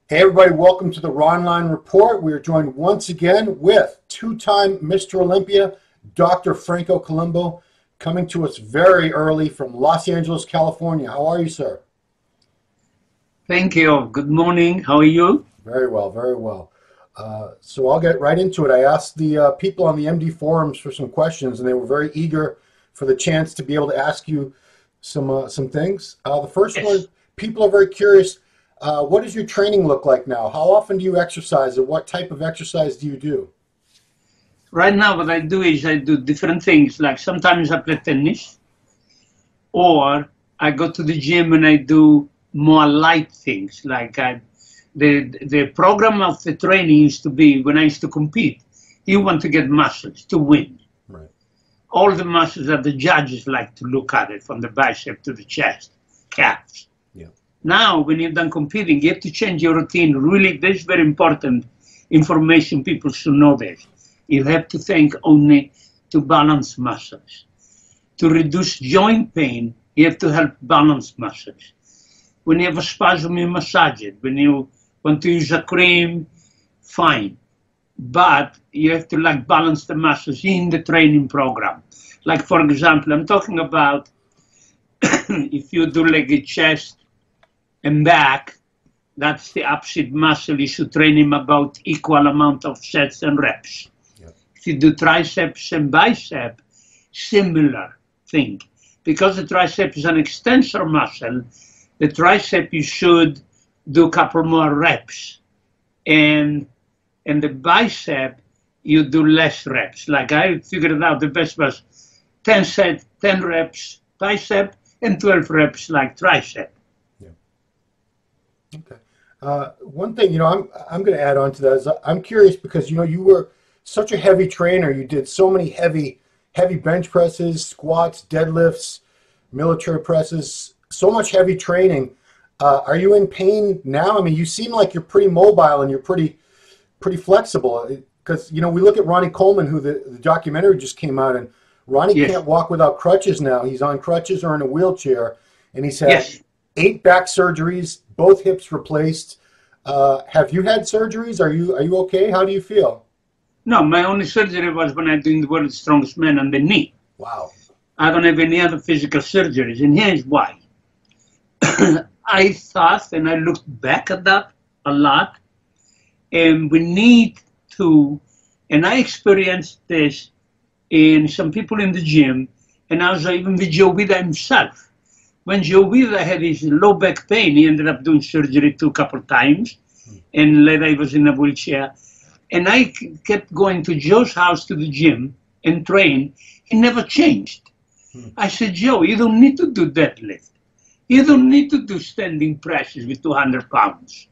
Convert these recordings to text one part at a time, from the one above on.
Hey everybody, welcome to the Ronline Report. We are joined once again with two-time Mr. Olympia, Dr. Franco Columbu, coming to us very early from Los Angeles, California. How are you, sir? Thank you. Good morning. How are you? Very well, very well. So I'll get right into it. I asked the people on the MD forums for some questions, and they were very eager for the chance to be able to ask you some things. The first one, people are very curious. What does your training look like now? How often do you exercise, and what type of exercise do you do? Right now, what I do is I do different things. Like sometimes I play tennis, or I go to the gym and I do more light things. Like the program of the training used to be, when I used to compete, you want to get muscles to win. Right. All the muscles that the judges like to look at it, from the bicep to the chest, calves. Now, when you're done competing, you have to change your routine. Really, this is very important information. People should know this. You have to think only to balance muscles. To reduce joint pain, you have to help balance muscles. When you have a spasm, you massage it. When you want to use a cream, fine. But you have to balance the muscles in the training program. Like, for example, I'm talking about if you do a chest and back, that's the opposite muscle. You should train him about equal amount of sets and reps. Yep. If you do triceps and bicep, similar thing. Because the tricep is an extensor muscle, the tricep you should do a couple more reps. And the bicep, you do less reps. Like I figured it out, the best was 10 reps bicep and 12 reps like tricep. Okay. One thing, I'm going to add on to that is I'm curious because, you were such a heavy trainer. You did so many heavy bench presses, squats, deadlifts, military presses, so much heavy training. Are you in pain now? I mean, you seem like you're pretty mobile and you're pretty flexible because, we look at Ronnie Coleman, who the documentary just came out, and Ronnie can't walk without crutches now. He's on crutches or in a wheelchair, and he's had 8 back surgeries, both hips replaced. Have you had surgeries? Are you okay? How do you feel? No, my only surgery was when I'm doing the world's strongest man on the knee. Wow. I don't have any other physical surgeries, and here's why. I thought, and I looked back at that a lot, and we need to, and I experienced this in some people in the gym, and also even with Joe Vida himself. When Joe Vida had his low back pain, he ended up doing surgery too a couple of times, and later he was in a wheelchair. And I kept going to Joe's house to the gym and train. He never changed. I said, Joe, you don't need to do deadlift. You don't need to do standing presses with 200 pounds.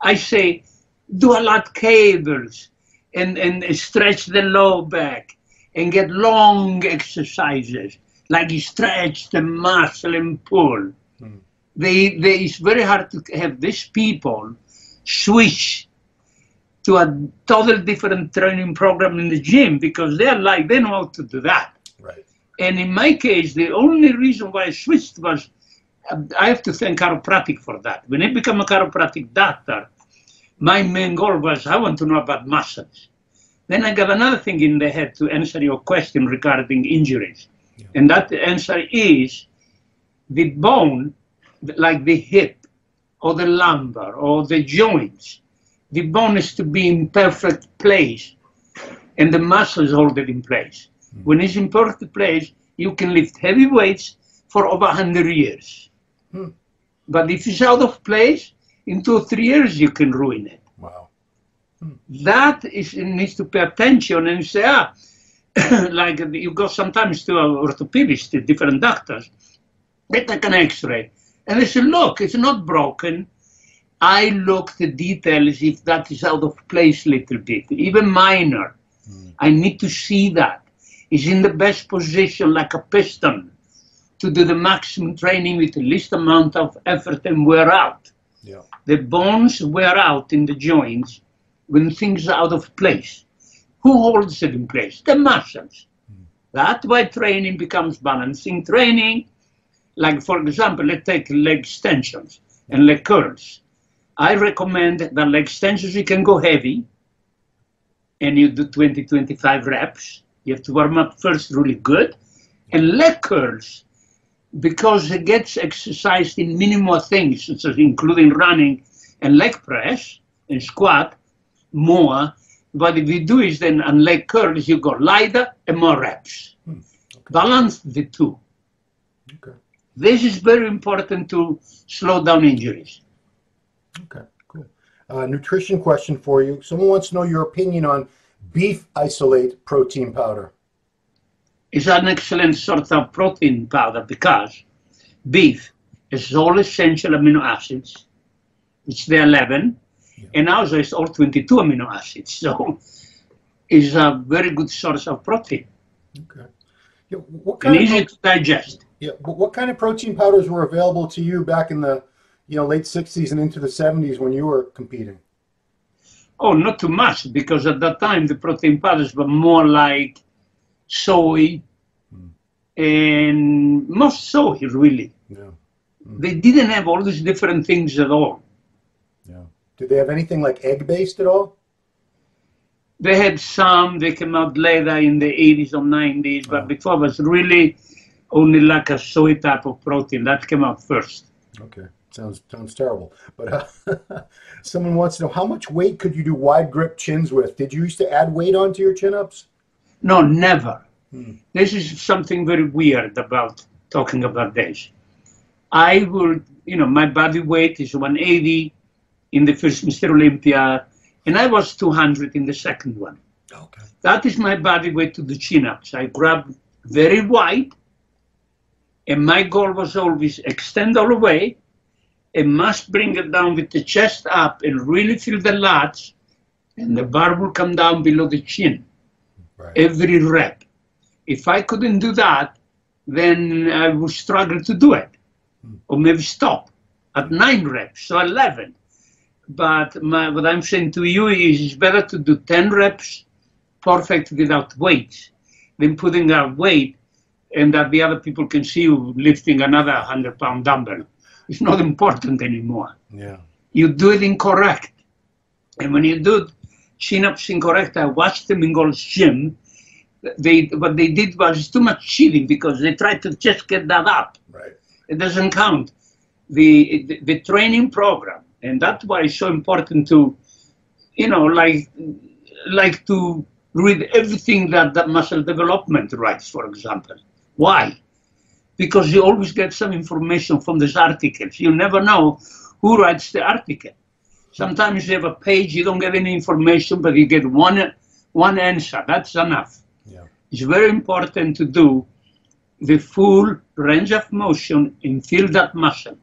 I say, do a lot of cables and stretch the low back and get long exercises. Like you stretch the muscle and pull. It's very hard to have these people switch to a totally different training program in the gym because they know how to do that. Right. And in my case, the only reason why I switched was I have to thank chiropractic for that. When I became a chiropractic doctor, my main goal was I want to know about muscles. Then I got another thing in the head to answer your question regarding injuries. And that answer is the bone, like the hip or the lumbar or the joints, the bone is to be in perfect place and the muscles hold it in place. When it's in perfect place, you can lift heavy weights for over 100 years. But if it's out of place, in 2 or 3 years, you can ruin it. Wow. That needs to pay attention and say, like you go sometimes to an orthopedist, to different doctors, they take an x-ray and they say, look, it's not broken. I look the details if that is out of place a little bit, even minor. I need to see that. It's in the best position like a piston to do the maximum training with the least amount of effort and wear out. The bones wear out in the joints when things are out of place. Who holds it in place? The muscles. That's why training becomes balancing training. Like, for example, let's take leg extensions and leg curls. I recommend that leg extensions, you can go heavy, and you do 20, 25 reps. You have to warm up first really good. And leg curls, because it gets exercised in many more things, such as including running and leg press and squat more. What if you do is then on leg curls, you go lighter and more reps. Okay. Balance the two. Okay. This is very important to slow down injuries. Okay, cool. Nutrition question for you. Someone wants to know your opinion on beef isolate protein powder. It's an excellent sort of protein powder because beef has all essential amino acids, which there are 11, and also it's all 22 amino acids. So it's a very good source of protein. Okay. Yeah, what kind and easy to digest. Yeah, but what kind of protein powders were available to you back in the late 60s and into the 70s when you were competing? Oh, not too much, because at that time the protein powders were more like soy, and most soy, really. Yeah. They didn't have all these different things at all. Yeah. Did they have anything like egg-based at all? They had some. They came out later in the 80s or 90s, but before it was really only like a soy type of protein. That came out first. Okay. Sounds terrible. But someone wants to know, how much weight could you do wide grip chins with? Did you used to add weight onto your chin-ups? No, never. This is something very weird about talking about this. I would, my body weight is 180 in the first Mr. Olympia, and I was 200 in the second one. Okay. That is my body weight to the chin-ups. I grab very wide, and my goal was always extend all the way, and must bring it down with the chest up and really feel the lats, and the bar will come down below the chin. Right. Every rep. If I couldn't do that, then I would struggle to do it, or maybe stop at 9 reps, so 11. But what I'm saying to you is it's better to do 10 reps perfect without weights than putting out weight and that the other people can see you lifting another 100-pound dumbbell. It's not important anymore. Yeah. You do it incorrect. And when you do chin-ups incorrect, I watched them in Gold's gym. What they did was too much cheating because they tried to just get that up. Right. It doesn't count. The training program, and that's why it's so important to, like to read everything that muscle development writes, for example. Why? Because you always get some information from these articles. You never know who writes the article. Sometimes you have a page, you don't get any information, but you get one answer. That's enough. Yeah. It's very important to do the full range of motion and feel that muscle.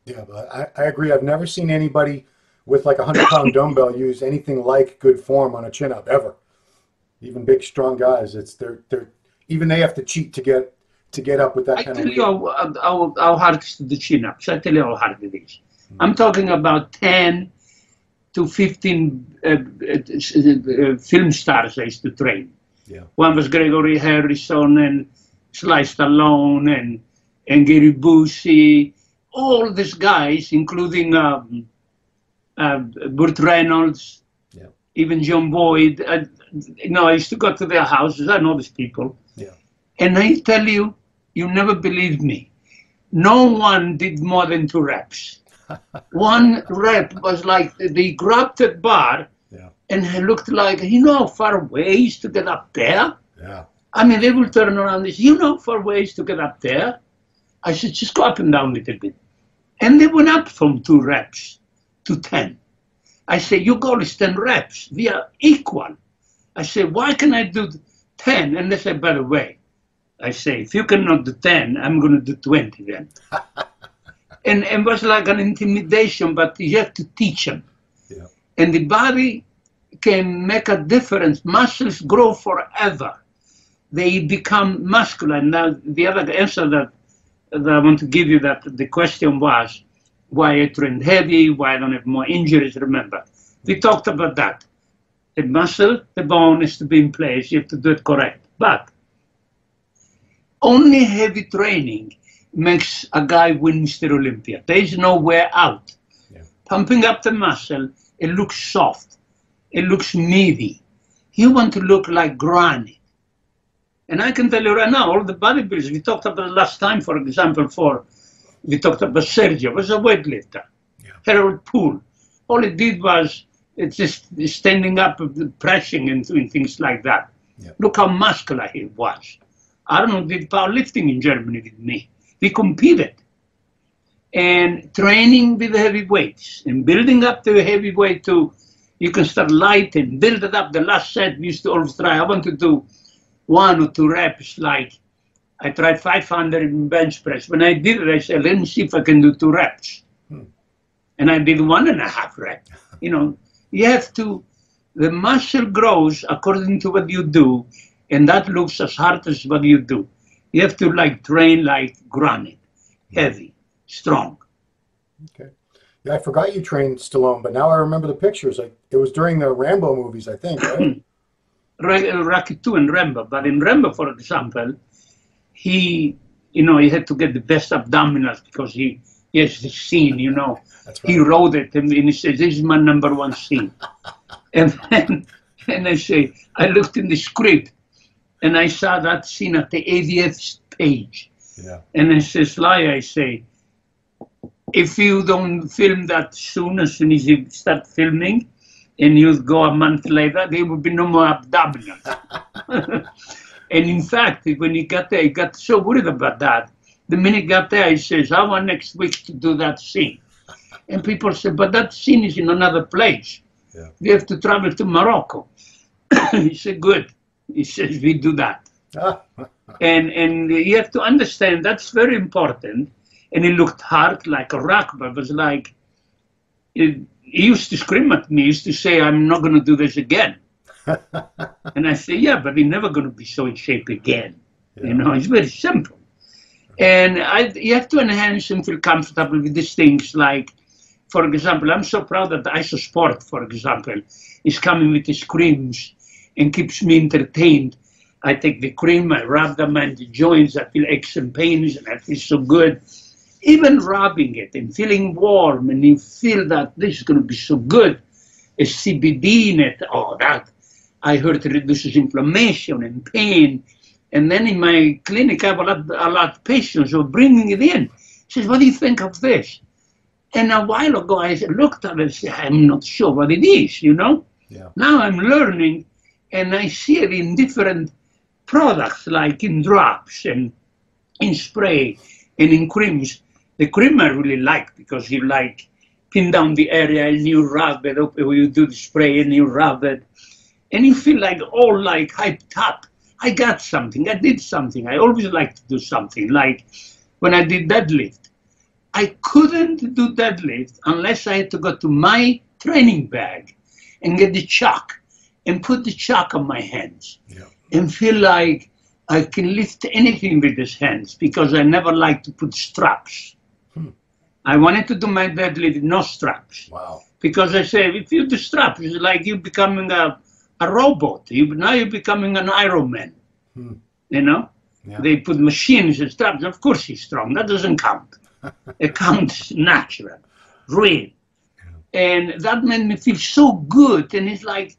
Yeah, but I agree. I've never seen anybody with like a 100-pound dumbbell use anything like good form on a chin-up ever. Even big, strong guys, even they have to cheat to get up with that kind of weight. I tell you how hard is the chin-ups. I tell you how hard it is. I'm talking about 10 to 15 film stars I used to train. Yeah. One was Gregory Harrison and Sly Stallone and Gary Busey. All these guys, including Burt Reynolds, even John Boyd. I used to go to their houses. I know these people. Yeah. And I tell you, you never believe me. No one did more than 2 reps. One rep was like they grabbed that bar, and it looked like, how far ways to get up there? Yeah. I mean, they will turn around and say, far ways to get up there? I said, just go up and down a little bit. And they went up from 2 reps to 10. I said, your goal is 10 reps. We are equal. I said, why can I do 10? And they said, by the way, I say, if you cannot do 10, I'm going to do 20 then. And it was like an intimidation, but you have to teach them. Yeah. And the body can make a difference. Muscles grow forever. They become muscular. Now, the other answer that I want to give you, that the question was why I trained heavy, why I don't have more injuries. Remember, we talked about that. The muscle, the bone is to be in place. You have to do it correct. But only heavy training makes a guy win Mr. Olympia. There is no way out. pumping up the muscle. It looks soft. It looks meaty. You want to look like granite. And I can tell you right now, all the bodybuilders, we talked about last time, for example, we talked about Sergio, was a weightlifter, Harold Poole. All he did was it's just standing up, pressing and doing things like that. Yep. Look how muscular he was. Arnold did powerlifting in Germany with me. We competed. And training with heavy weights and building up the heavy weight to, you can start light and build it up. The last set we used to always try. I want to do 1 or 2 reps. Like I tried 500 in bench press. When I did it, I said, let me see if I can do 2 reps. And I did 1.5 reps. You know, you have to, the muscle grows according to what you do, and that looks as hard as what you do. You have to like train like granite, heavy, strong. Okay. Yeah, I forgot you trained Stallone, but now I remember the pictures. Like it was during the Rambo movies, I think, right? Rocky 2 and Rambo. But in Rambo, for example, he, you know, he had to get the best abdominals because he has the scene, you know. That's right. He wrote it and he said, this is my #1 scene. And then, and I say, I looked in the script and I saw that scene at the 80th page. Yeah. And I say, Sly, I say, if you don't film that soon, as soon as you start filming, and you go a month later, there will be no more abdominals. And in fact, when he got there, he got so worried about that. The minute he got there, he says, I want next week to do that scene. And people say, but that scene is in another place. Yeah. We have to travel to Morocco. He said, good. He says, we do that. And you have to understand, that's very important. And he looked hard like a rock, but it was like, he used to scream at me, he used to say, I'm not going to do this again. And I say, yeah, but you're never going to be so in shape again. Yeah. You know, it's very simple. And you have to enhance and feel comfortable with these things. Like, for example, I'm so proud that IsoSport, for example, is coming with these creams and keeps me entertained. I take the cream, I rub them on the joints, I feel aches and pains, and I feel so good. Even rubbing it and feeling warm, and you feel that this is going to be so good. A CBD in it, oh, that I heard it reduces inflammation and pain. And then in my clinic, I have a lot of patients who are bringing it in. He says, what do you think of this? And a while ago, I looked at it and said, I'm not sure what it is, you know? Yeah. Now I'm learning, and I see it in different products, like in drops and in spray and in creams. The cream I really like because you like pin down the area and you rub it up, or you do the spray and you rub it. And you feel like all like hyped up. I got something, I did something. I always like to do something. Like when I did deadlift, I couldn't do deadlift unless I had to go to my training bag and get the chalk and put the chalk on my hands. Yeah. And feel like I can lift anything with these hands because I never like to put straps. I wanted to do my deadlift with no straps. Wow. Because I say, if you do straps, it's like you're becoming a robot. Now you're becoming an Iron Man. You know? Yeah. They put machines and straps. Of course he's strong. That doesn't count. It counts natural, real. Yeah. And that made me feel so good. And it's like,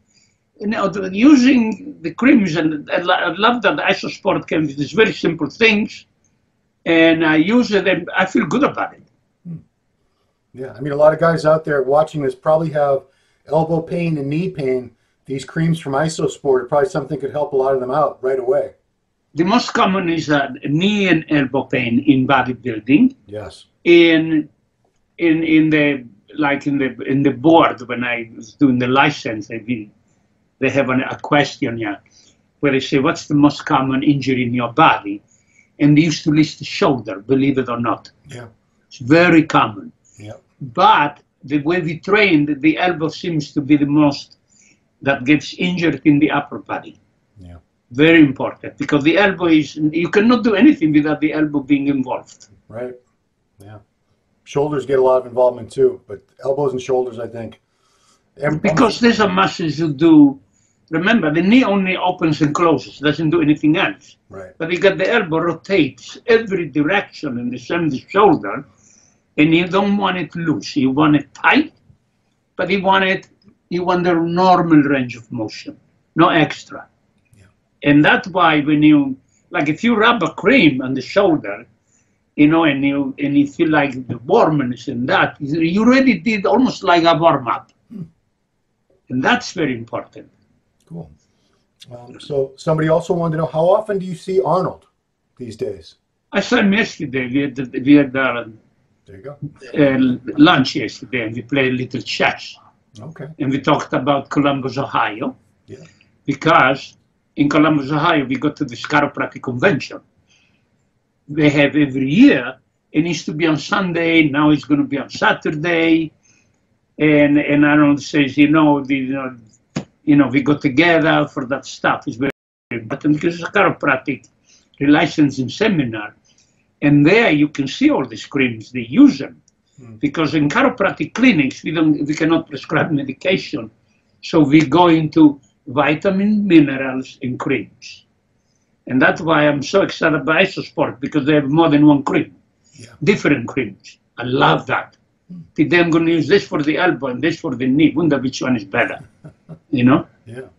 you know, using the creams, and I love that IsoSport came with these very simple things. And I use it and I feel good about it. Yeah, I mean, a lot of guys out there watching this probably have elbow pain and knee pain. These creams from IsoSport are probably something that could help a lot of them out right away. The most common is knee and elbow pain in bodybuilding. Yes. In the board, when I was doing the license, they have a questionnaire where they say, what's the most common injury in your body? And they used to list the shoulder, believe it or not. Yeah. It's very common. Yeah. But the way we train, the elbow seems to be the most that gets injured in the upper body. Yeah. Very important, because the elbow is, you cannot do anything without the elbow being involved. Right. Yeah. Shoulders get a lot of involvement too, but elbows and shoulders, I think. Because there's a muscles you do. Remember, the knee only opens and closes, doesn't do anything else. Right. But you got the elbow rotates every direction, and the same the shoulder, and you don't want it loose. You want it tight, but he want the normal range of motion, no extra. Yeah. And that's why when you, like if you rub a cream on the shoulder, you know, and you feel like the warmness and that, you already did almost like a warm-up. And that's very important. Cool. So somebody also wanted to know, how often do you see Arnold these days? I saw him yesterday. We had there you go. Lunch yesterday, and we played a little chess. Okay. And we talked about Columbus, Ohio. Yeah. Because in Columbus, Ohio, we go to the chiropractic convention. They have every year. It used to be on Sunday. Now it's going to be on Saturday. And Arnold says, we go together for that stuff. It's very important because it's a chiropractic licensing seminar. And there you can see all these creams, they use them. Because in chiropractic clinics, we cannot prescribe medication. So we go into vitamin, minerals, and creams. And that's why I'm so excited about Isosport, because they have more than one cream, different creams. I love that. Today I'm going to use this for the elbow and this for the knee. Wonder which one is better, you know? Yeah.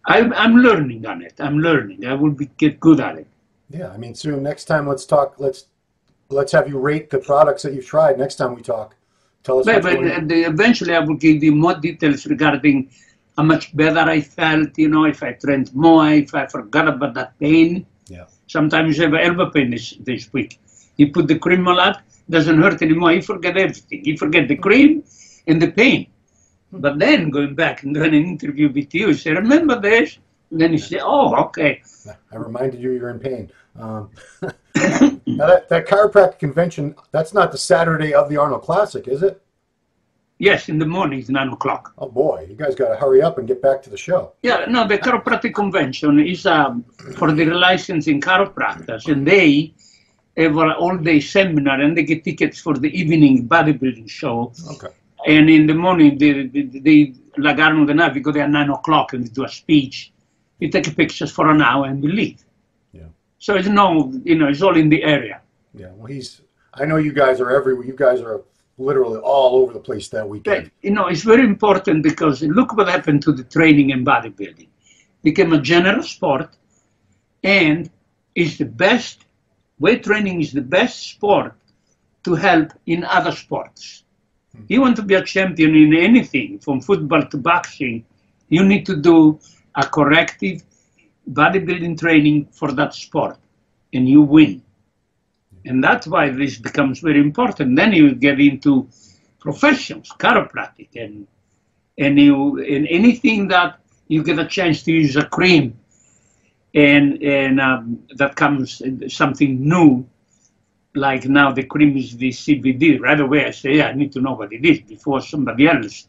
I'm learning on it. I'm learning. I will get good at it. Yeah, I mean, soon, next time, let's talk, let's have you rate the products that you've tried next time we talk. Tell us eventually I will give you more details regarding how much better I felt, you know, if I trained more, if I forgot about that pain. Yeah. Sometimes you have elbow pain this week. You put the cream a lot, doesn't hurt anymore. You forget everything. You forget the cream and the pain. But then going back and doing an interview with you say, remember this? And then you say, oh, okay. I reminded you you're in pain. Now that chiropractic convention, that's not the Saturday of the Arnold Classic, is it? Yes, in the morning, it's 9 o'clock. Oh boy, you guys got to hurry up and get back to the show. Yeah, no, the chiropractic convention is for the licensing chiropractors, and they have an all-day seminar, and they get tickets for the evening bodybuilding show. Okay. And in the morning, they like Arnold and I, we go there at 9 o'clock and we do a speech. We take pictures for an hour and we leave. Yeah. So it's it's all in the area. Yeah. Well, I know you guys are everywhere. You guys are literally all over the place that weekend. But, it's very important because look what happened to the training and bodybuilding. It became a general sport, and it's the best. Weight training is the best sport to help in other sports. You want to be a champion in anything, from football to boxing, you need to do a corrective bodybuilding training for that sport, and you win. And that's why this becomes very important. Then you get into professions, chiropractic, and anything that you get a chance to use a cream, and that comes something new. Like now the cream is the CBD. Right away I say, I need to know what it is before somebody else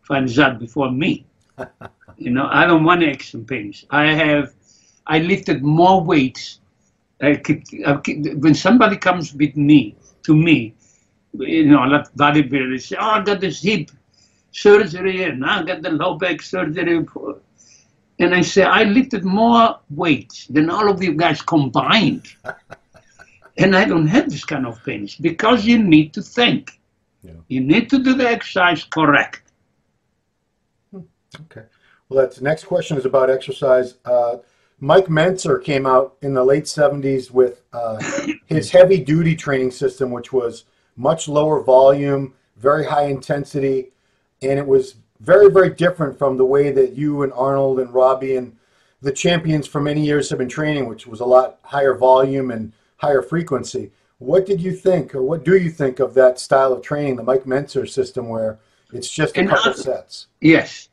finds out before me. I don't want aches and pains. I lifted more weights. When somebody comes to me, a lot of bodybuilders say, I got this hip surgery and I got the low back surgery. And I say, I lifted more weights than all of you guys combined. And I don't have this kind of pains because you need to think. Yeah. You need to do the exercise correct. Okay. Well, the next question is about exercise. Mike Mentzer came out in the late 70s with his heavy-duty training system, which was much lower volume, very high intensity, and it was very, very different from the way that you and Arnold and Robbie and the champions for many years have been training, which was a lot higher volume and higher frequency. What did you think, or what do you think of that style of training, the Mike Mentzer system, where it's just a couple sets? Yes.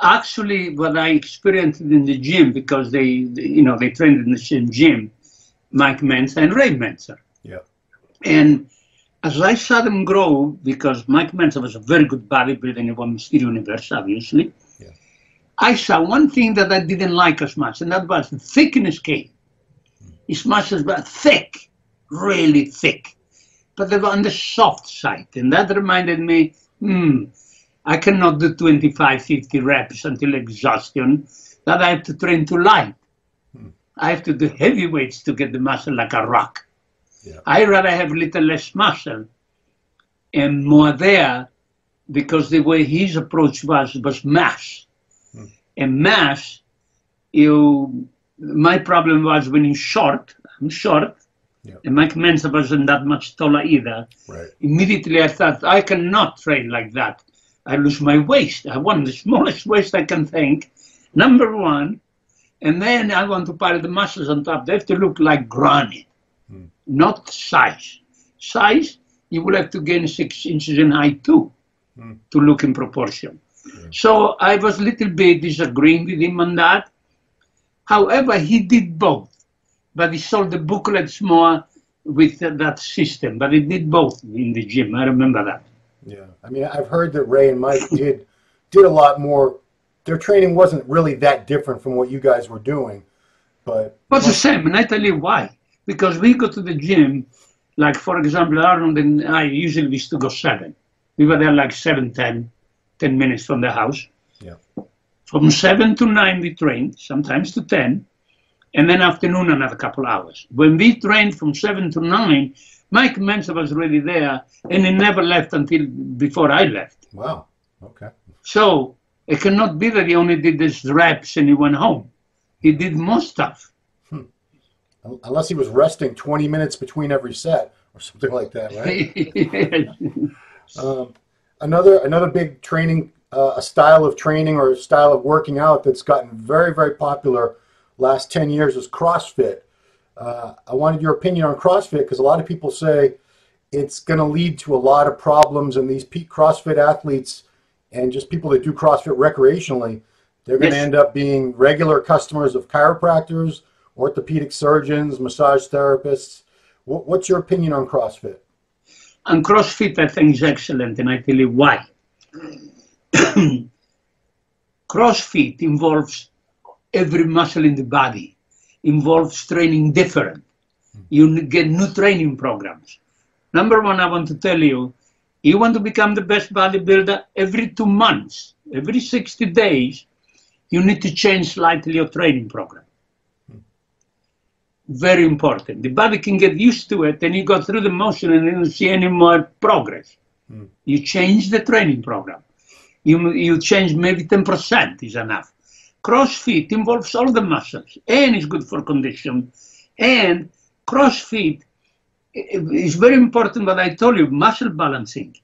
Actually, what I experienced in the gym, because they trained in the same gym, Mike Mentzer and Ray Mentzer. Yeah. And as I saw them grow, because Mike Mentzer was a very good bodybuilder and won Mr. Universe, obviously, yeah. I saw one thing that I didn't like as much, and that was the thickness came. His muscles were thick, really thick, but they were on the soft side, and that reminded me, I cannot do 25, 50 reps until exhaustion, that I have to train too light. I have to do heavy weights to get the muscle like a rock. Yeah. I rather have a little less muscle and more there because the way his approach was mass. And mass, my problem was when you're short, I'm short, and Mike Mensa wasn't that much taller either. Right. Immediately I thought, I cannot train like that. I lose my waist. I want the smallest waist I can think, number one, and then I want to pile the muscles on top. They have to look like granite, not size. Size, you will have to gain 6 inches in height too, to look in proportion. So I was a little bit disagreeing with him on that. However, he did both, but he sold the booklets more with that system, but he did both in the gym. I remember that. Yeah, I mean, I've heard that Ray and Mike did a lot more. Their training wasn't really that different from what you guys were doing, but... What's the same, and I tell you why. Because we go to the gym, like, for example, Arnold and I usually used to go 7. We were there like 7, 10 minutes from the house. Yeah. From 7 to 9 we trained, sometimes to 10, and then afternoon another couple hours. When we trained from 7 to 9, Mike Mensa was already there, and he never left until before I left. Wow, okay. So it cannot be that he only did his reps and he went home. He did more stuff. Unless he was resting 20 minutes between every set or something like that, right? Another big training, a style of training or a style of working out that's gotten very, very popular last 10 years is CrossFit. I wanted your opinion on CrossFit because a lot of people say it's going to lead to a lot of problems, and these peak CrossFit athletes and just people that do CrossFit recreationally, they're going to end up being regular customers of chiropractors, orthopedic surgeons, massage therapists. What's your opinion on CrossFit? On CrossFit, I think is excellent, and I tell you why. CrossFit involves every muscle in the body, involves training different. You get new training programs. Number one, I want to tell you, you want to become the best bodybuilder every 2 months, every 60 days, you need to change slightly your training program. Very important. The body can get used to it, and you go through the motion and you don't see any more progress. You change the training program. You change maybe 10% is enough. CrossFit involves all the muscles, and it's good for condition. And CrossFit is very important, what I told you, muscle balancing.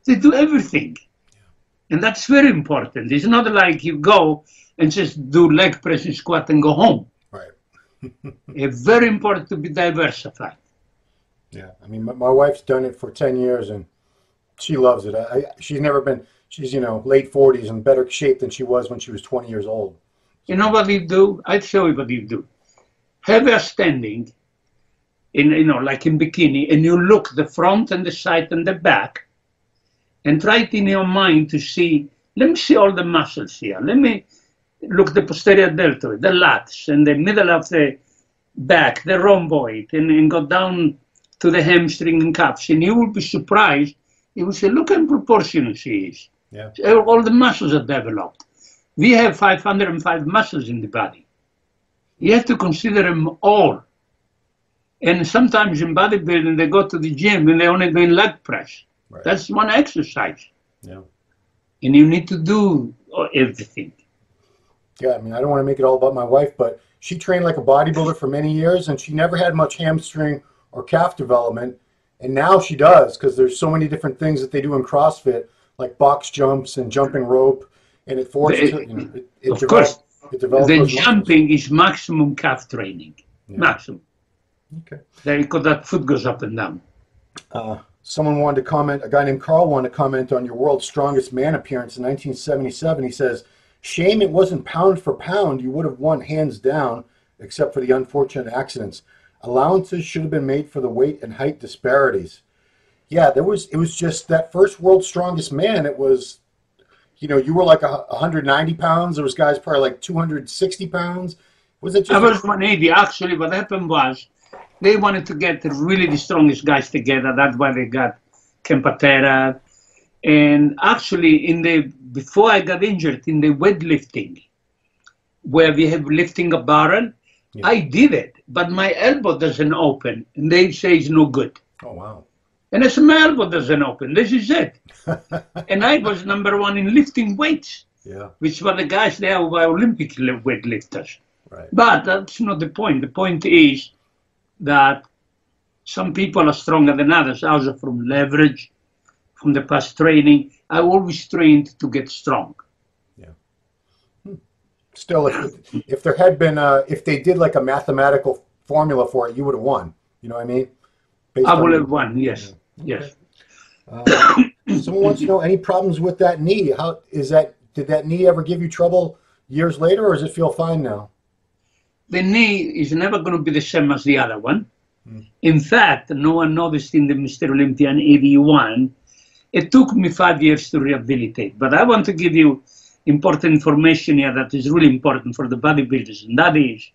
They do everything. And that's very important. It's not like you go and just do leg press and squat and go home. Right. It's very important to be diversified. Yeah, I mean, my wife's done it for 10 years, and she loves it. She's never been, she's, late 40s and better shape than she was when she was 20 years old. You know what you do? I'll show you what you do. Have her standing, like in bikini, and you look the front and the side and the back, and try it in your mind to see, let me see all the muscles here. Let me look the posterior deltoid, the lats, and the middle of the back, the rhomboid, and go down to the hamstring and calves. And you will be surprised. You will say, look how proportional she is. Yeah. All the muscles are developed. We have 505 muscles in the body. You have to consider them all. And sometimes in bodybuilding, they go to the gym and they're only doing leg press. Right. That's one exercise. Yeah. And you need to do everything. Yeah, I mean, I don't want to make it all about my wife, but she trained like a bodybuilder for many years, and she never had much hamstring or calf development. And now she does, because there's so many different things that they do in CrossFit, like box jumps and jumping rope, and it forces her, of course, the jumping muscles. Is maximum calf training. Yeah. Maximum. Okay. Because that foot goes up and down. Someone wanted to comment, a guy named Carl wanted to comment on your World's Strongest Man appearance in 1977. He says, shame it wasn't pound for pound. You would have won hands down, except for the unfortunate accidents. Allowances should have been made for the weight and height disparities. Yeah, it was just that first World's Strongest Man. It was, you were like 190 pounds. There was guys probably like 260 pounds. Was it just? I was 180. Actually, what happened was they wanted to get really the strongest guys together. That's why they got Kempatera. And actually, before I got injured, in the weightlifting, where we have lifting a barrel, I did it, but my elbow doesn't open, and they say it's no good. Oh, wow. And I said, my elbow doesn't open. This is it. And I was #1 in lifting weights, which were the guys there who were Olympic weightlifters. Right. But that's not the point. The point is that some people are stronger than others, also from leverage, from the past training. I always trained to get strong. Yeah. Still, if there had been, if they did like a mathematical formula for it, you would have won. You know what I mean? I would have won, yes. Yeah. Yes. Someone wants to know any problems with that knee. How is that? Did that knee ever give you trouble years later, or does it feel fine now? The knee is never going to be the same as the other one. In fact, no one noticed in the Mr. Olympia in 81. It took me 5 years to rehabilitate. But I want to give you important information here that is really important for the bodybuilders. And that is,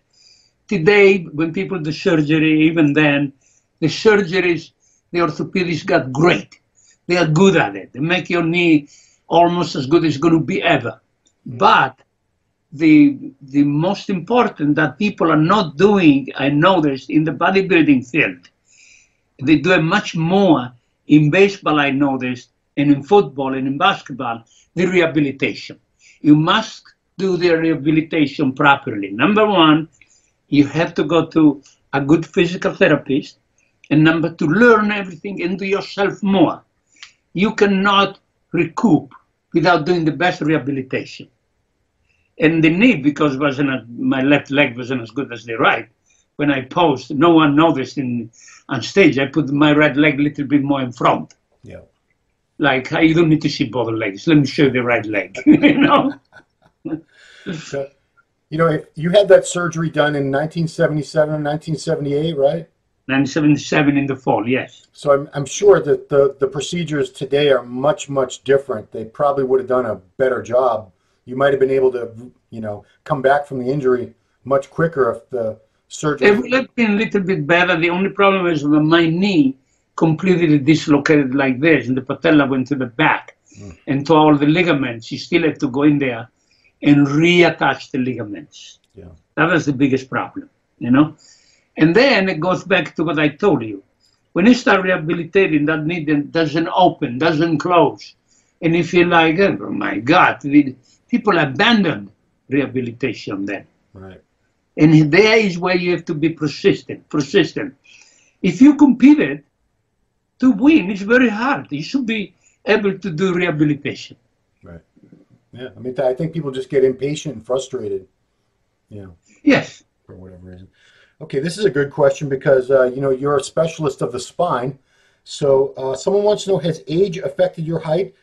today, when people do surgery, even then, the surgeries, the orthopedics got great. They are good at it. They make your knee almost as good as it's going to be ever. But the most important that people are not doing, I noticed, in the bodybuilding field, they do much more in baseball, I noticed, and in football and in basketball, the rehabilitation. You must do the rehabilitation properly. #1, you have to go to a good physical therapist, and #2, learn everything into yourself more. You cannot recoup without doing the best rehabilitation. And the knee, because my left leg wasn't as good as the right, when I posed, no one noticed on stage. I put my right leg a little bit more in front. Yeah. Like, you don't need to see both legs. Let me show you the right leg, you know? So, you know, if you had that surgery done in 1977, 1978, right? 1977 in the fall, yes. So I'm sure that the procedures today are much, much different. They probably would have done a better job. You might have been able to, you know, come back from the injury much quicker if the surgery... It would have been a little bit better. The only problem is that my knee completely dislocated like this, and the patella went to the back. And to all the ligaments, you still have to go in there and reattach the ligaments. Yeah. That was the biggest problem, you know? And then it goes back to what I told you. When you start rehabilitating, that knee doesn't open, doesn't close. And you feel like, oh my God, people abandon rehabilitation then. Right. And there is where you have to be persistent. If you competed, to win, it's very hard. You should be able to do rehabilitation. Right. Yeah. I mean, I think people just get impatient and frustrated, you know. Yes. For whatever reason. Okay, this is a good question because, you know, you're a specialist of the spine. So someone wants to know, has age affected your height?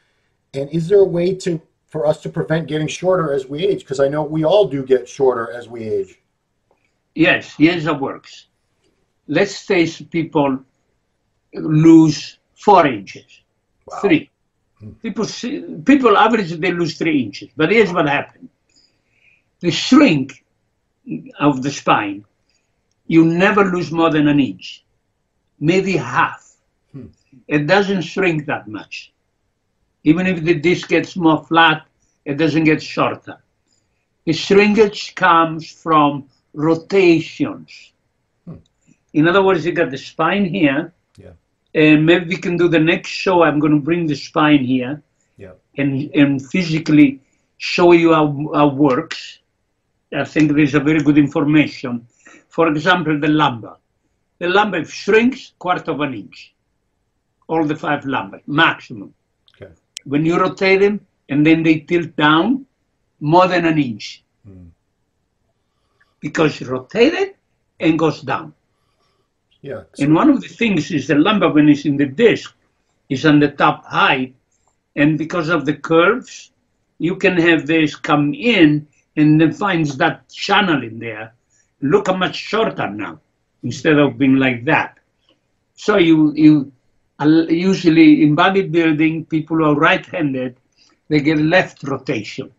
And is there a way for us to prevent getting shorter as we age? Because I know we all do get shorter as we age. Yes, it works. Let's face people lose 4 inches, wow. 3. People average, they lose 3 inches. But here's what happened. The shrink of the spine, you never lose more than 1 inch, maybe half. It doesn't shrink that much. Even if the disc gets more flat, it doesn't get shorter. The shrinkage comes from rotations. In other words, you got the spine here, and maybe we can do the next show. I'm going to bring the spine here and physically show you how it works. I think there's a very good information. For example, the lumbar. The lumbar shrinks 1/4 inch. All the 5 lumbar, maximum. Okay. When you rotate them, and then they tilt down, more than 1 inch. Because you rotate it and goes down. Yeah. So and one of the things is the lumbar, when it's in the disc, is on the top height. And because of the curves, you can have this come in and then finds that channel in there. Look how much shorter now, instead of being like that. So you usually in bodybuilding, people who are right-handed, they get left rotation.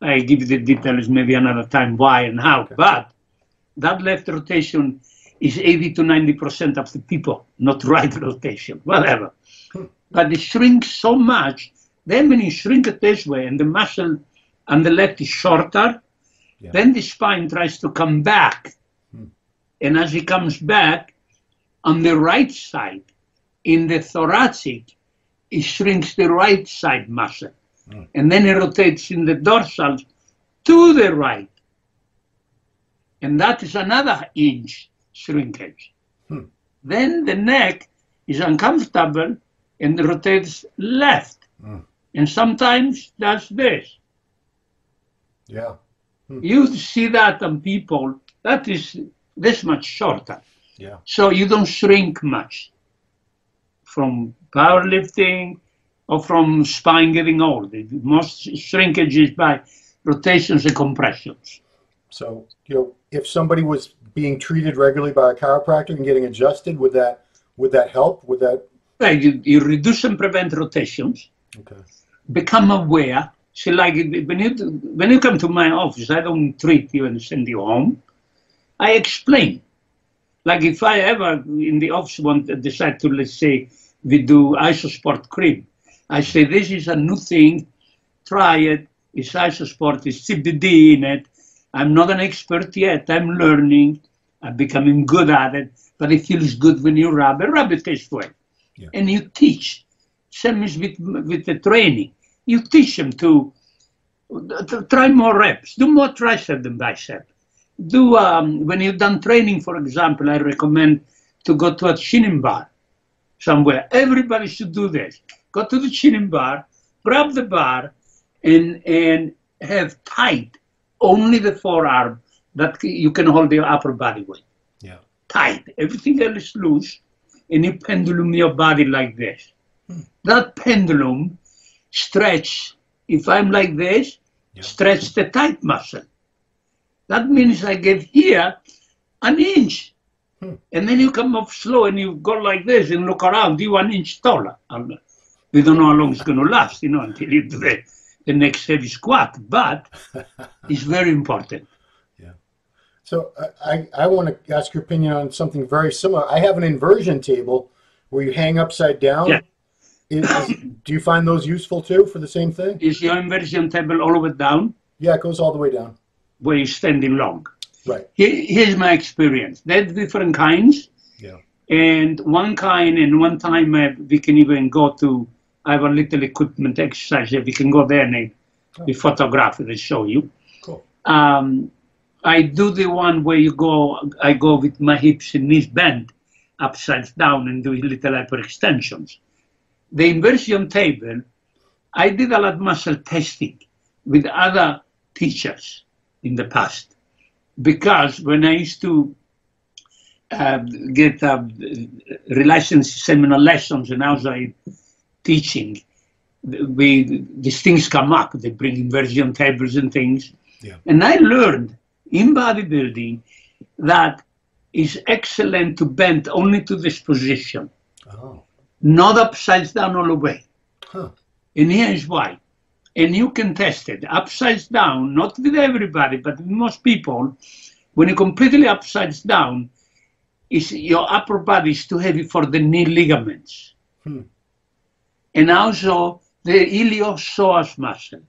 I give you the details maybe another time why and how, okay. But that left rotation is 80 to 90% of the people, not right rotation, whatever. But it shrinks so much, then when you shrink it this way and the muscle on the left is shorter, then the spine tries to come back. And as it comes back, on the right side, In the thoracic, it shrinks the right side muscle. And then it rotates in the dorsal to the right. And that is another inch shrinkage. Then the neck is uncomfortable and rotates left. And sometimes does this. Yeah. You see that on people, that is this much shorter. Yeah. So you don't shrink much from powerlifting or from spine getting old. Most shrinkage is by rotations and compressions. So, if somebody was being treated regularly by a chiropractor and getting adjusted, would that help? Would that? You reduce and prevent rotations. Okay. Become aware. See, like when you come to my office, I don't treat you and send you home. I explain. Like if I ever in the office decide to, let's say, we do isosport cream, I say this is a new thing. Try it. It's isosport. It's CBD in it. I'm not an expert yet. I'm learning. I'm becoming good at it. But it feels good when you rub it. Rub it tastes well. Yeah. And you teach. Same as with the training. You teach them to try more reps. Do more tricep than bicep. Do when you've done training, for example, I recommend to go to a chin bar somewhere. Everybody should do this. Go to the chin bar, grab the bar, and have tight only the forearm that you can hold your upper body weight. Yeah. Tight. Everything else is loose, and you pendulum your body like this. That pendulum stretch. If I'm like this, stretch the tight muscle. That means I get here an inch. And then you come up slow and you go like this and look around, you're 1 inch taller. We don't know how long it's going to last, until you do the next heavy squat. But it's very important. Yeah. So I want to ask your opinion on something very similar. I have an inversion table where you hang upside down. Yeah. Do you find those useful too for the same thing? Is your inversion table all the way down? Yeah, it goes all the way down. Where you're standing long. Right. Here's my experience. There's different kinds. Yeah. And one kind, and one time we can even go to, I have a little equipment exercise that we can go there and we photograph it and show you. Cool. I do the one where I go with my hips and knees bent upside down and do little hyperextensions. The inversion table, I did a lot of muscle testing with other teachers in the past, because when I used to get relationship seminar lessons and outside teaching, these things come up. They bring inversion tables and things. Yeah. And I learned in bodybuilding that it's excellent to bend only to this position. Oh. Not upside down all the way. Huh. And here's why. And you can test it. Upside down, not with everybody, but with most people, when you're completely upside down, your upper body is too heavy for the knee ligaments. And also the iliopsoas muscle.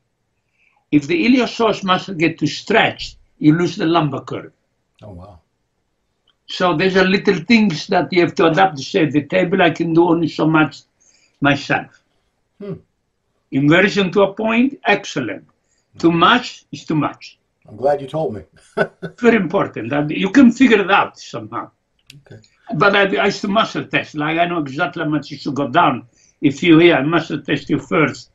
If the iliopsoas muscle gets too stretched, you lose the lumbar curve. Oh, wow. So there's a little things that you have to adapt to say, the table I can do only so much myself. Inversion to a point, excellent. Too much is too much. I'm glad you told me. Very important. You can figure it out somehow. Okay. But I used to muscle test. Like I know exactly how much you should go down. If you here, I muscle test you first,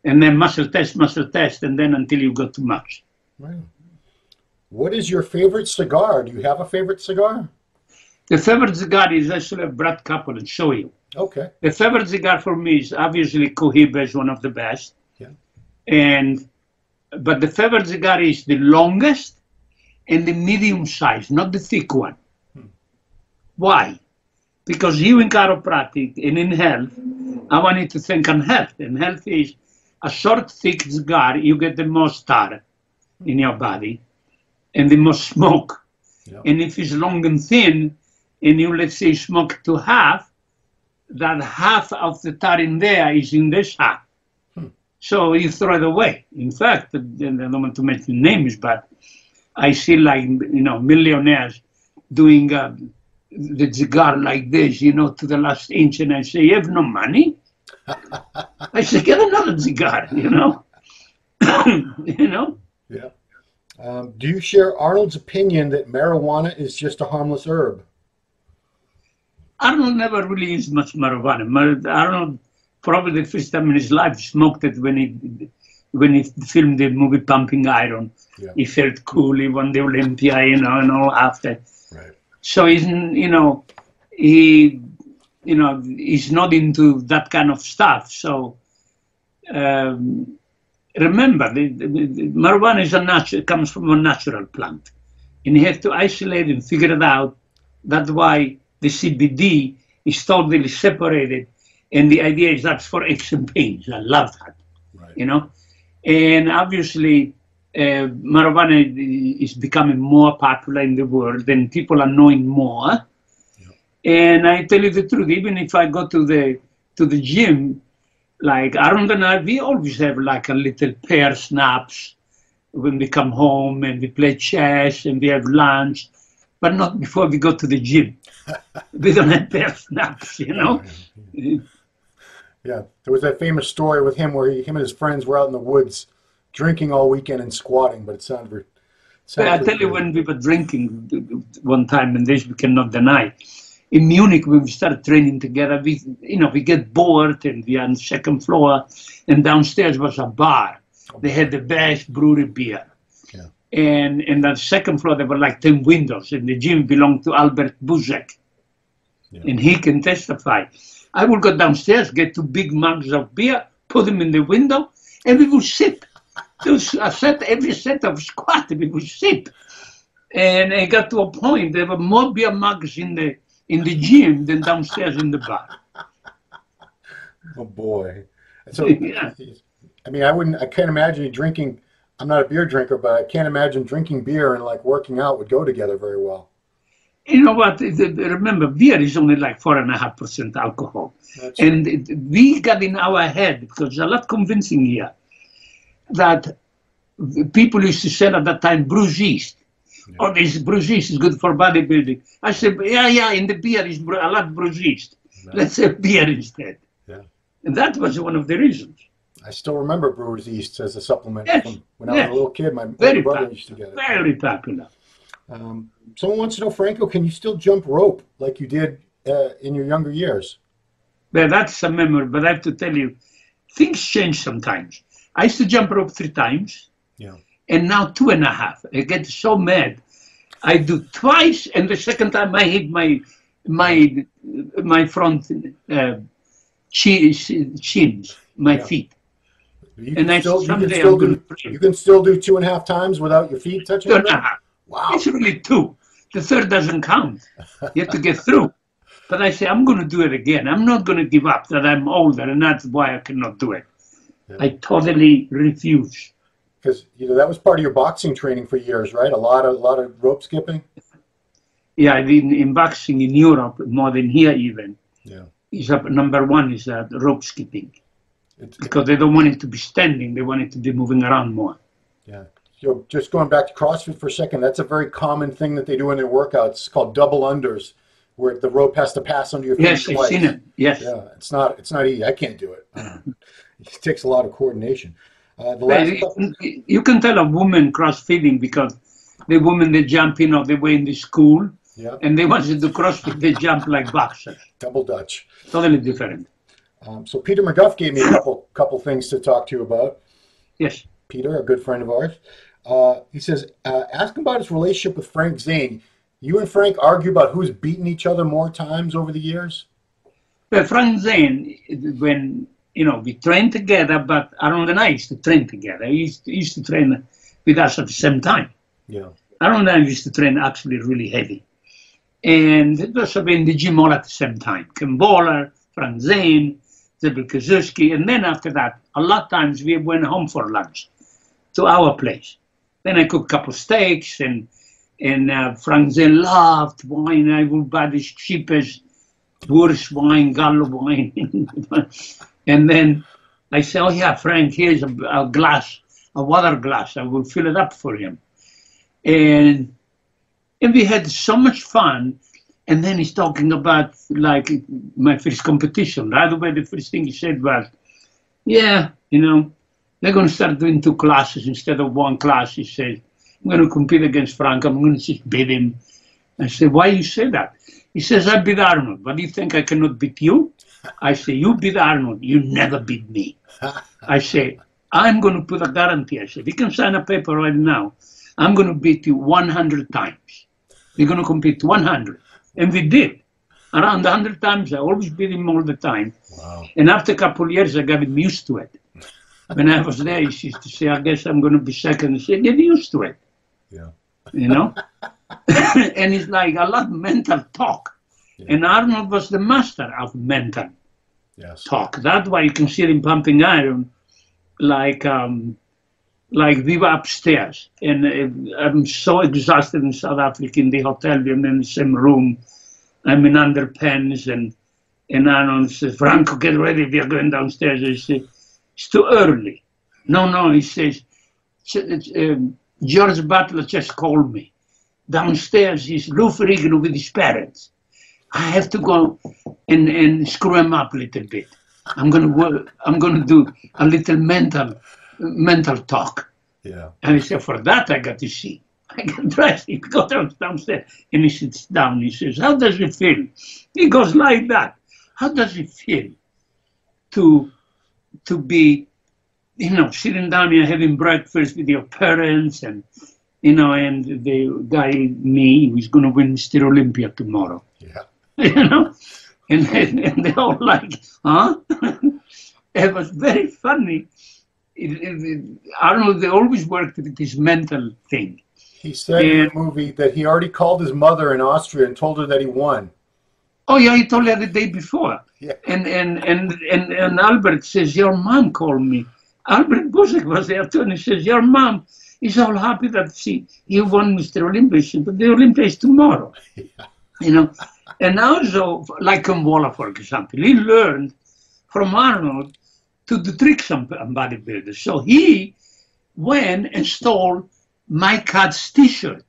and then muscle test, and then until you go too much. Right. What is your favorite cigar? Do you have a favorite cigar? The favorite cigar is actually a Brad Couple and show you. Okay. The favorite cigar for me is obviously Cohiba is one of the best. Yeah. But the favorite cigar is the longest and the medium size, not the thick one. Why? Because you in chiropractic and in health, I want you to think on health. And health is a short, thick cigar, you get the most tar in your body and the most smoke. Yeah. And if it's long and thin, and you, let's say, smoke to half, that half of the tar in there is in this half. So you throw it away. In fact, I don't want to mention names, but I see like, millionaires doing the cigar like this, you know, to the last inch, and I say, you have no money? I say, get another cigar, you know? You know? Yeah. Do you share Arnold's opinion that marijuana is just a harmless herb? Arnold never really used much marijuana. Arnold, probably the first time in his life, smoked it when he filmed the movie Pumping Iron. Yeah. He felt cool. He won the Olympia, you know, and all after. Right. So he's, you know, he's not into that kind of stuff. So remember, the marijuana is comes from a natural plant, and you have to isolate and figure it out. That's why the CBD is totally separated, and the idea is that's for aches and pains. I love that, right. You know, and obviously marijuana is becoming more popular in the world, and people are knowing more. Yeah. And I tell you the truth, even if I go to the gym, like Aaron and I, we always have like a little pear snaps when we come home, and we play chess and we have lunch, but not before we go to the gym. We don't have pear snaps, you know. Yeah, there was that famous story with him where him and his friends were out in the woods drinking all weekend and squatting, but it sounded I tell you, when we were drinking one time, and this we cannot deny, in Munich, when we started training together, we get bored, and we are on the second floor, and downstairs was a bar. They had the best brewery beer. Yeah. And on the second floor, there were like 10 windows, and the gym belonged to Albert Buzek. Yeah. And he can testify. I would go downstairs, get 2 big mugs of beer, put them in the window, and we would sip. Every set of squat, we would sip. And it got to a point, there were more beer mugs in the gym than downstairs in the bar. Oh boy. So, yeah. I mean, I can't imagine you drinking, I'm not a beer drinker, but I can't imagine drinking beer and like working out would go together very well. You know what, remember, beer is only like 4.5% alcohol. That's and right. We got in our head, because there's a lot convincing here, that people used to say at that time, Bruce yeast. Yeah. Oh, this Bruce yeast is good for bodybuilding. I said, yeah, in the beer is a lot of Bruce yeast. Right. Let's have beer instead. Yeah. And that was one of the reasons. I still remember brewer's yeast as a supplement from when I was a little kid. My older brother used to get it. Very popular. Someone wants to know, Franco, can you still jump rope like you did in your younger years? Well, that's a memory, but I have to tell you, things change sometimes. I used to jump rope 3 times, and now 2.5. I get so mad. I do twice, and the second time I hit my front chins, my feet. You can still do 2.5 times without your feet touching? 2.5. Wow. It's really 2. The third doesn't count. You have to get through. But I say, I'm going to do it again. I'm not going to give up that I'm older, and that's why I cannot do it. Yeah. I totally refuse. Because that was part of your boxing training for years, right? A lot of rope skipping. Yeah, in boxing in Europe, more than here even. Yeah, is number 1 is rope skipping, because they don't want it to be standing; they want it to be moving around more. Yeah. Just going back to CrossFit for a second, that's a very common thing that they do in their workouts. It's called double unders, where the rope has to pass under your feet. Yes, I've seen it. Yes. Yeah, it's not easy. I can't do it. It takes a lot of coordination. You can tell a woman CrossFitting because the women, they jump, they were in the school, and they want to do CrossFit, they jump like boxers. Double Dutch. Totally different. So Peter McGuff gave me a couple things to talk to you about. Yes. Peter, a good friend of ours. He says, ask him about his relationship with Frank Zane. You and Frank argue about who's beaten each other more times over the years? Well, Frank Zane, when, we trained together, but Aaron and I used to train together. He used to train with us at the same time. Yeah. Aaron and I used to train actually really heavy. And it was in the gym all at the same time. Ken Bowler, Frank Zane, Zebel Kazuski, and then after that, a lot of times we went home for lunch to our place. Then I cooked a couple of steaks, and Frank Zane loved wine. I would buy the cheapest Bourse wine, Gallo wine. And then I said, oh yeah, Frank, here's a glass, a water glass. I will fill it up for him. And we had so much fun. And then he's talking about like my first competition. Right away, the first thing he said was, yeah, you know, they're going to start doing 2 classes instead of 1 class. He said, I'm going to compete against Franco. I'm going to just beat him. I said, why you say that? He says, I beat Arnold, but you think I cannot beat you? I say, you beat Arnold. You never beat me. I say, I'm going to put a guarantee. I said, you can sign a paper right now. I'm going to beat you 100 times. We're going to compete 100. And we did. Around 100 times, I always beat him all the time. Wow. And after a couple of years, I got him used to it. When I was there, he used to say, I guess I'm going to be second. I said, get used to it. Yeah. You know? And it's like a lot of mental talk. Yeah. And Arnold was the master of mental talk. That's why you can see him pumping iron like we were upstairs. And I'm so exhausted in South Africa in the hotel. We're in the same room. I'm in underpants. And Arnold says, Franco, get ready. We're going downstairs. I say, it's too early. No, he says, George Butler just called me. Downstairs is Lou Ferrigno with his parents. I have to go and screw him up a little bit. I'm gonna do a little mental talk. Yeah. And he said, for that I got to see. I get dressed, he goes downstairs and he sits down. He says, how does it feel? He goes like that. How does it feel to be, you know, sitting down here having breakfast with your parents and, you know, and the guy, me, who's going to win Mr. Olympia tomorrow. Yeah. You know? And they're all like, huh? It was very funny. Arnold, they always worked with this mental thing. He said in the movie that he already called his mother in Austria and told her that he won. Oh yeah, he told her the day before. Yeah. And Albert says, your mom called me. Albert Busek was there too, and he says, your mom is all happy that he won Mr. Olympia, but the Olympia is tomorrow. Yeah. You know, and also, like Kambola, for example, he learned from Arnold to do tricks on bodybuilders. So he went and stole Mike Cat's T-shirt.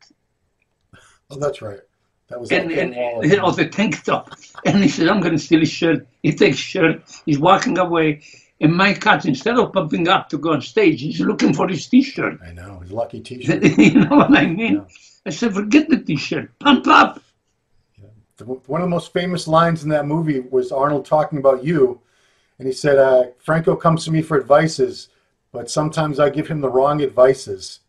Oh, that's right. That was the tank top. And he said, I'm going to steal his shirt. He takes his shirt. He's walking away. And Mike Katz, instead of pumping up to go on stage, he's looking for his T-shirt. I know, his lucky T-shirt. You know what I mean? Yeah. I said, forget the T-shirt. Pump up. Yeah. One of the most famous lines in that movie was Arnold talking about you. And he said, Franco comes to me for advices, but sometimes I give him the wrong advices.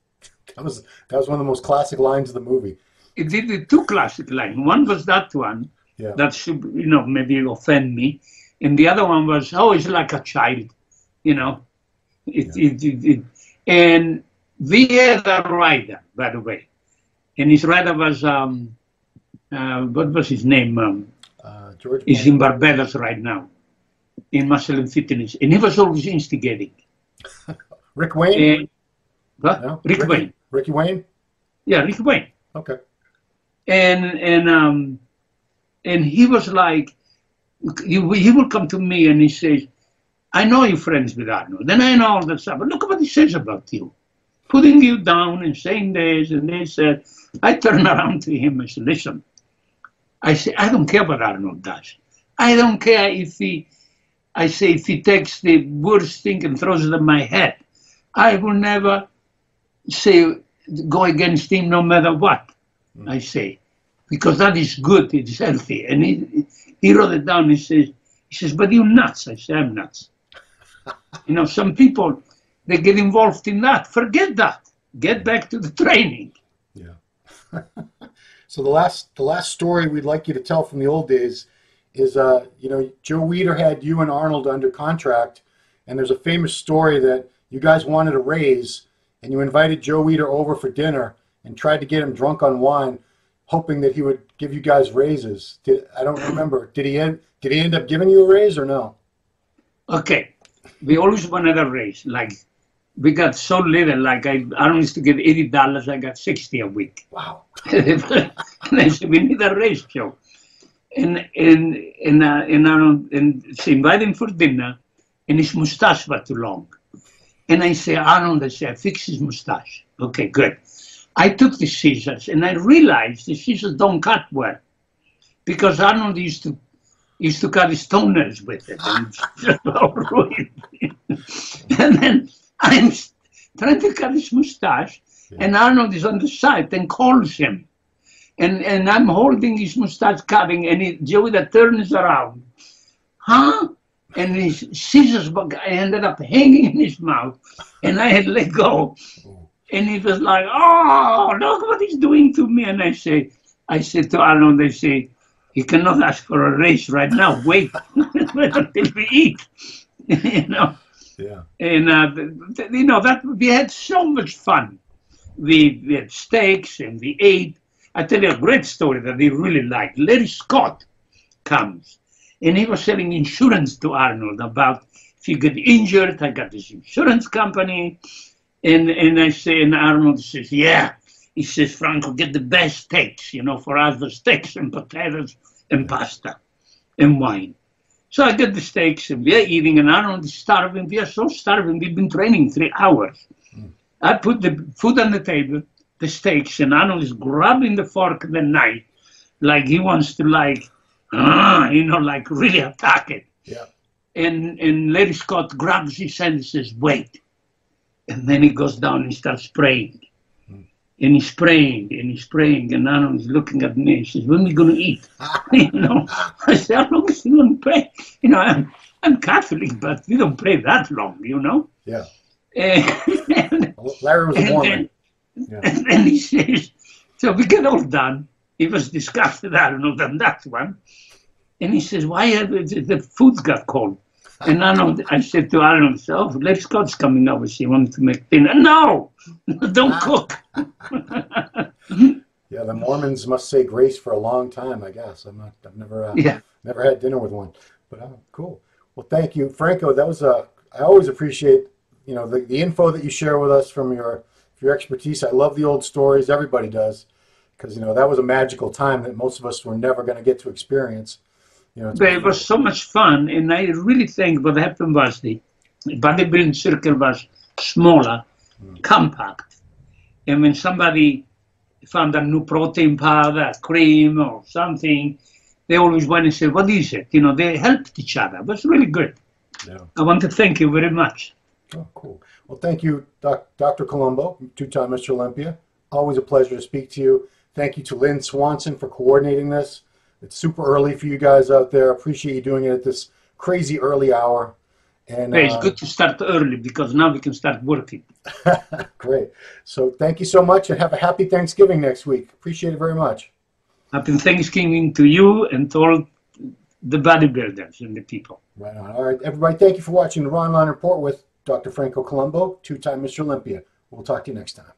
That was one of the most classic lines of the movie. It did the 2 classic lines. One was that one, that should, you know, maybe offend me. And the other one was, oh, he's like a child, you know. And we had a rider, by the way. And his rider was, what was his name? George. He's in Barbados right now, in Muscle and Fitness. And he was always instigating. Rick Wayne? What? No? Ricky Wayne? Yeah, Rick Wayne. Okay. And he was like, he will come to me and he says, I know you're friends with Arnold, and I know all that stuff, but look what he says about you. Putting you down and saying this, and they said, I turn around to him and said, listen, I say, I don't care what Arnold does. I don't care if he takes the worst thing and throws it at my head. I will never go against him no matter what. I say, because that is good, it's healthy. And he wrote it down. He says, but you're nuts. I say, I'm nuts. You know, some people, they get involved in that. Forget that. Get back to the training. Yeah. So the last story we'd like you to tell from the old days is, you know, Joe Weider had you and Arnold under contract, and there's a famous story that you guys wanted a raise, and you invited Joe Weider over for dinner and tried to get him drunk on wine, hoping that he would give you guys raises. I don't remember. Did he end up giving you a raise or no? Okay. We always wanted a raise. Like, we got so little, like I used to get $80, I got 60 a week. Wow. And I said, we need a raise, Joe. And she invited him for dinner, and his mustache was too long. And I say, Arnold, I fix his mustache. Okay, good. I took the scissors, and I realized the scissors don't cut well, because Arnold used to carry stoners with it, and it's just all ruined. And then I'm trying to cut his mustache, and Arnold is on the side and calls him. And I'm holding his mustache cutting, and Joey that turns around. Huh? And his scissors ended up hanging in his mouth, and I had let go. And he was like, oh, look what he's doing to me. And I said to Arnold, I say, he cannot ask for a raise right now. Wait until we eat. You know? Yeah. And, you know, that we had so much fun. We had steaks and we ate. I tell you a great story that they really liked. Larry Scott comes, and he was selling insurance to Arnold about if you get injured, I got this insurance company. And I say, and Arnold says, yeah. He says, Franco, get the best steaks, you know, for us, the steaks and potatoes and pasta and wine. So I get the steaks, and we're eating, and Arnold is starving. We are so starving, we've been training 3 hours. I put the food on the table, the steaks, and Arnold is grabbing the fork and the knife like he wants to, like, you know, like really attack it. Yeah. And Larry Scott grabs his hand and says, wait. And then he goes down and starts praying. And he's praying, and he's praying, and Arnold is looking at me and says, when are we going to eat? You know, I said, how long is he going to pray? You know, I'm Catholic, but we don't pray that long, you know? Yeah. And Larry was a Mormon. And then he says, so we get all done. He was disgusted, Arnold, on that one. And he says, why the food got cold? And Arnold, I said to Arnold, oh, Larry Scott's coming over. She wanted to make dinner. No, don't cook. Yeah, the Mormons must say grace for a long time, I guess. I've never had dinner with one. But cool. Well, thank you, Franco. That was I always appreciate, you know, the info that you share with us from your expertise. I love the old stories. Everybody does, because you know that was a magical time that most of us were never going to get to experience. You know, but it was so much fun, and I really think what happened was the bodybuilding circle was smaller, compact, and when somebody found a new protein powder, cream, or something, they always went and said, what is it? You know, they helped each other. It was really good. Yeah. I want to thank you very much. Oh, cool. Well, thank you, Dr. Columbu, 2-time Mr. Olympia. Always a pleasure to speak to you. Thank you to Lynn Swanson for coordinating this. It's super early for you guys out there. Appreciate you doing it at this crazy early hour. And it's good to start early because now we can start working. Great. So thank you so much, and have a happy Thanksgiving next week. Appreciate it very much. Happy Thanksgiving to you and to all the bodybuilders and the people. Right on. All right, everybody, thank you for watching the Ronline Report with Dr. Franco Columbu, 2-time Mr. Olympia. We'll talk to you next time.